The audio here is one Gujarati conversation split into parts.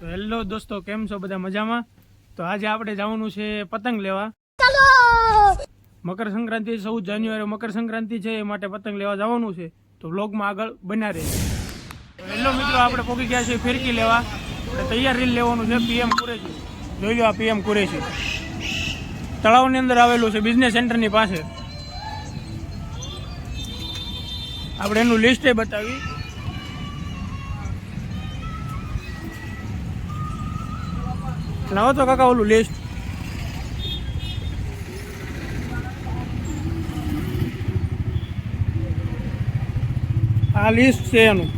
તો હેલો દોસ્તો, કેમ છો બધા? મજામાં? તો આજે આપણે જવાનું છે પતંગ લેવા. મકર સંક્રાંતિ 14 જાન્યુઆરી મકર સંક્રાંતિ છે, એ માટે પતંગ લેવા જવાનું છે. તો વ્લોગમાં આગળ બન્યા રહેજો. હેલો મિત્રો, આપણે પહોંચી ગયા છીએ ફિરકી લેવા. તૈયાર રીલ લેવાનું છે પીએમ કુરેશી. જોઈ લો, આ પીએમ કુરેશી તળાવની અંદર આવેલું છે, બિઝનેસ સેન્ટરની પાસે. આપણે એનું લિસ્ટ બતાવી. લાવો તો કાકા ઓલું લિસ્ટ. આ લિસ્ટ છે એનું.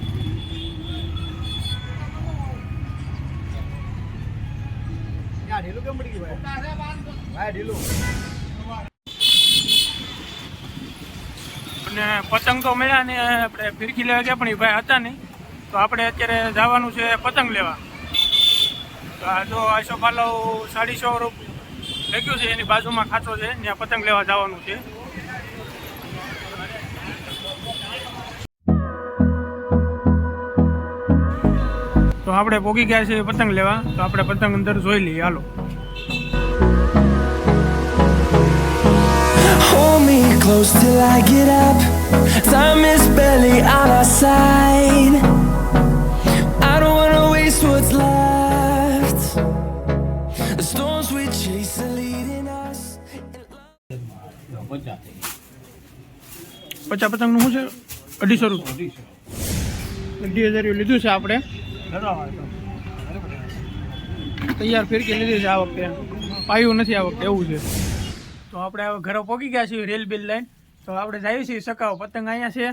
અને પતંગ તો મળ્યા ને, આપણે ફિરકી લેવા ગયા પણ એ ભાઈ હતા નહીં. તો આપણે અત્યારે જવાનું છે પતંગ લેવા. તો આ જો આશો પાલવ 150 રૂપિયા લખ્યું છે, એની બાજુમાં ખાતો છે, ત્યાં પતંગ લેવા જવાનું છે. તો આપણે પોગી ગયા છે પતંગ લેવા. તો આપણે પતંગ અંદર જોઈ લઈએ, હાલો. Hold me close till I get up. Time is barely on our side. I don't wanna waste what's left. The storms we chase are leading us. 50 પતંગનું શું છે? 250 રૂપિયા. 2,000 લીધું છે આપણે. તૈયાર ફિરકી લીધી છે આ વખતે, પાયું નથી આ વખતે, એવું છે. તો આપણે હવે ઘરે પહોંચી ગયા છીએ રેલ બિલ લાઈન. તો આપણે જઈએ છીએ સકાવ. પતંગ અહીંયા છે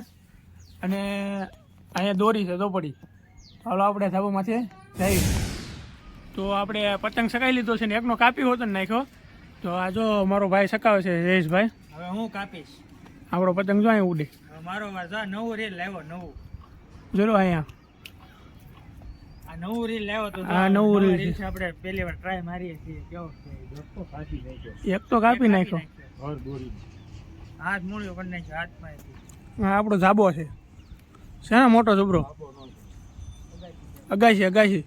અને અહીંયા દોરી છે દોપડી. ચાલો આપણે ધાબામાંથી જઈએ. તો આપણે પતંગ સકાઈ લીધો છે ને એકનો કાપી હોતો ને નાખ્યો. તો આ જો મારો ભાઈ સકાવે છે, જયેશભાઈ. હવે હું કાપીશ આપણો પતંગ જો અહીંયા ઉડે. મારો નવું રીલ લાવ્યો. નવું જોરો અહીંયા આ નવું રીલ લાવ્યો તો આ નવું રીલ છે. આપણે પહેલી વાર ટ્રાય મારીએ છીએ. કેવો એક તો કાપી નાખ્યો. હાથ મૂળ્યો કરી નાખ્યો હાથમાં. હા, આપણો ધાબો છે. શેના મોટો જબરો? અગાશી અગાશી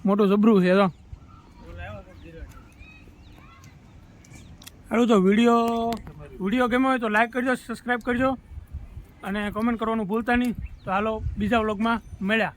મોટું જબરું છે. તો સારું. તો વિડીયો ગમ્યો હોય તો લાઈક કરજો, સબસ્ક્રાઈબ કરજો અને કોમેન્ટ કરવાનું ભૂલતા નહીં. તો હાલો, બીજા વ્લોગમાં મળ્યા.